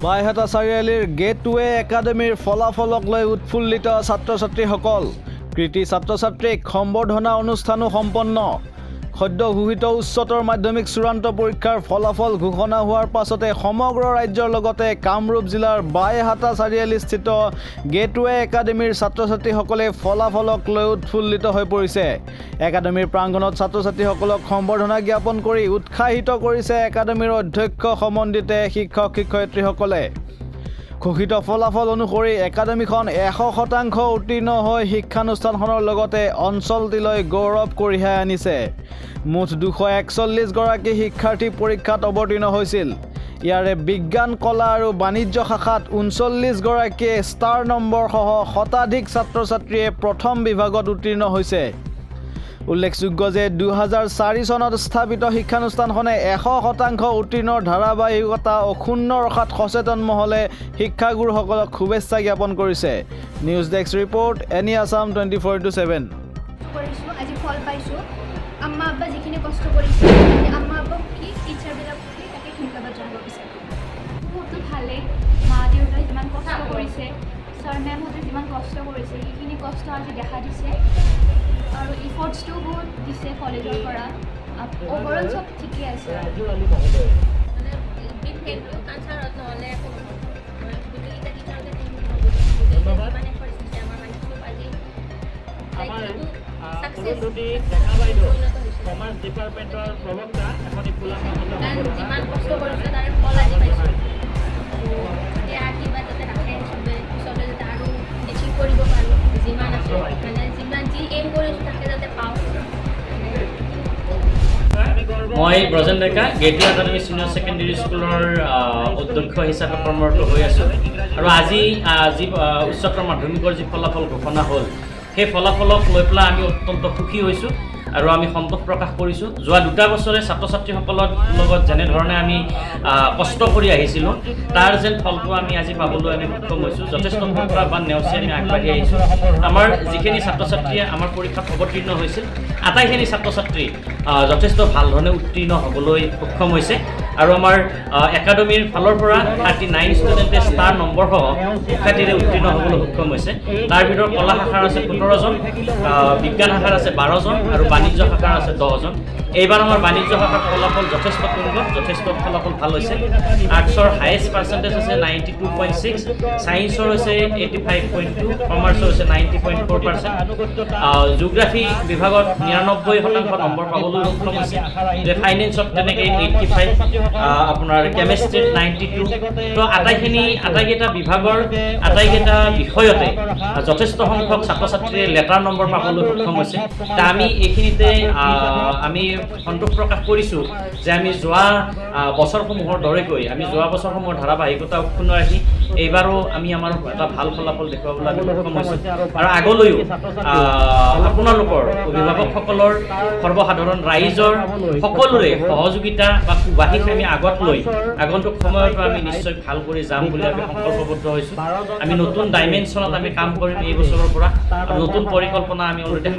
বাইহাটা চাৰিআলিৰ গেটৱে একাডেমীৰ ফলাফলক লৈ উৎফুল্লিত ছাত্ৰ ছাত্ৰীসকল। কৃতি ছাত্ৰ ছাত্ৰীক সম্বৰ্ধনা অনুষ্ঠানো সম্পন্ন। সদ্য ঘোষিত উচ্চতৰ মাধ্যমিক চূড়ান্ত পৰীক্ষাৰ ফলাফল ঘোষণা হোৱাৰ পাছতে সমগ্ৰ ৰাজ্যৰ লগতে কামৰূপ জিলাৰ বাইহাটা চাৰিআলিস্থিত গেটৱে একাডেমীৰ ছাত্ৰ ছাত্ৰীসকলে ফলাফলক লৈ উৎফুল্লিত হৈ পৰিছে। একাডেমীৰ প্ৰাংগণত ছাত্ৰ ছাত্ৰীসকলক সম্বৰ্ধনা জ্ঞাপন কৰি উৎসাহিত কৰিছে একাডেমীৰ অধ্যক্ষ সমন্বিতে শিক্ষক শিক্ষয়িত্ৰীসকলে। ঘোষিত ফলাফল অনুসৰি একাডেমীখন 100% উত্তীৰ্ণ হৈ শিক্ষানুষ্ঠানখনৰ লগতে অঞ্চলটিলৈ গৌৰৱ কঢ়িয়াই আনিছে। মুঠ 241 গৰাকী শিক্ষাৰ্থী পৰীক্ষাত অৱতীৰ্ণ হৈছিল। ইয়াৰে বিজ্ঞান কলা আৰু বাণিজ্য শাখাত 39 গৰাকীয়ে ষ্টাৰ নম্বৰসহ শতাধিক ছাত্ৰ ছাত্ৰীয়ে প্ৰথম বিভাগত উত্তীৰ্ণ হৈছে। উল্লেখযোগ্য যে 2004 চনত স্থাপিত শিক্ষানুষ্ঠানখনে 100% উত্তীৰ্ণৰ ধাৰাবাহিকতা অক্ষুণ্ণ ৰখাত সচেতন মহলে শিক্ষাগুৰুসকলক শুভেচ্ছা জ্ঞাপন কৰিছে। News desk report any Assam 24/7। আজি ফল পাইছোঁ। আম্মা আব্বা যিখিনি কষ্ট কৰিছে, আম্মা আব্বাক কি টিচাৰবিলাক কি তাকে ধন্যবাদ জনাব বিচাৰোঁ। বহুতো ভালে মা দেউতাই যিমান কষ্ট কৰিছে, ছাৰ মেমহঁতে যিমান কষ্ট কৰিছে, সেইখিনি কষ্ট আজি দেখা দিছে আৰু ইফৰ্টছটো বহুত দিছে কলেজৰ পৰা। অভাৰঅল চব ঠিকে আছে। কমাৰ্চ ডিপাৰ্টমেণ্টৰ প্ৰবক্তা এখন যিমান কষ্ট কৰিছে তাৰে ফল আজি পাইছোঁ। এতিয়া আশীৰ্বাদ যাতে ৰাখে চবে, পিছলৈ যাতে আৰু এচিভ কৰিব পাৰোঁ। যিমান আছে মানে যিমান যি এইম কৰিছোঁ তাকে যাতে পাওঁ। মই ব্ৰজেন ডেকা গেটৱে একাডেমী ছিনিয়ৰ ছেকেণ্ডেৰী স্কুলৰ অধ্যক্ষ হিচাপে কৰ্মৰত হৈ আছোঁ। আৰু আজি যি উচ্চতৰ মাধ্যমিকৰ যি ফলাফল ঘোষণা হ'ল, সেই ফলাফলক লৈ পেলাই আমি অত্যন্ত সুখী হৈছোঁ আৰু আমি সন্তোষ প্ৰকাশ কৰিছোঁ। যোৱা 2 বছৰে ছাত্ৰ ছাত্ৰীসকলৰ লগত যেনেধৰণে আমি কষ্ট কৰি আহিছিলোঁ, তাৰ যেন ফলটো আমি আজি পাবলৈ আমি সক্ষম হৈছোঁ। যথেষ্ট প্ৰত্যাহ্বান নেওচি আমি আগবাঢ়ি আহিছোঁ। আমাৰ যিখিনি ছাত্ৰ ছাত্ৰীয়ে আমাৰ পৰীক্ষাত অৱতীৰ্ণ হৈছিল, আটাইখিনি ছাত্ৰ ছাত্ৰী যথেষ্ট ভাল ধৰণে উত্তীৰ্ণ হ'বলৈ সক্ষম হৈছে। আৰু আমাৰ একাডেমীৰ ফালৰ পৰা 39 ষ্টুডেণ্টে ষ্টাৰ নম্বৰসহ শিক্ষাৰ্থীৰে উত্তীৰ্ণ হ'বলৈ সক্ষম হৈছে। তাৰ ভিতৰত কলা শাখাৰ আছে 17 জন, বিজ্ঞান শাখাৰ আছে 12 জন আৰু বাণিজ্য শাখাৰ আছে 10 জন। এইবাৰ আমাৰ বাণিজ্য শাখাৰ ফলাফল যথেষ্ট তুংগ, যথেষ্ট ফলাফল ভাল হৈছে। আৰ্টছৰ হায়েষ্ট পাৰ্চেণ্টেজ হৈছে 92.6, ছায়েন্সৰ হৈছে 85.2, কমাৰ্চৰ হৈছে 90.4%। জিঅ'গ্ৰাফী বিভাগত 99% নম্বৰ পাবলৈ সক্ষম হৈছে। ফাইনেন্সত তেনেকৈ 85, আপোনাৰ কেমেষ্ট্ৰিত 92। তো আটাইকেইটা বিভাগৰ আটাইকেইটা বিষয়তে যথেষ্ট সংখ্যক ছাত্ৰ ছাত্ৰীয়ে লেটাৰ নম্বৰ পাবলৈ সক্ষম হৈছে। তা আমি এইখিনিতে আমি সন্তোষ প্ৰকাশ কৰিছোঁ যে আমি যোৱা বছৰসমূহৰ দৰেকৈ আমি যোৱা বছৰসমূহৰ ধাৰাবাহিকতা অক্ষুণ্ণ ৰাখি এইবাৰো আমি আমাৰ এটা ভাল ফলাফল দেখুৱাবলৈ আমি সক্ষম হৈছোঁ। আৰু আগলৈও আপোনালোকৰ অভিভাৱকসকলৰ, সৰ্বসাধাৰণ ৰাইজৰ সকলোৰে সহযোগিতা বা সুবাসিক আমি আগত লৈ আগন্তুক সময়তো আমি নিশ্চয় ভাল কৰি যাম বুলি আমি সংকল্পবদ্ধ হৈছোঁ। আমি নতুন ডাইমেনশ্যনত আমি কাম কৰিম এই বছৰৰ পৰা, আৰু নতুন পৰিকল্পনা আমি অলৰেডি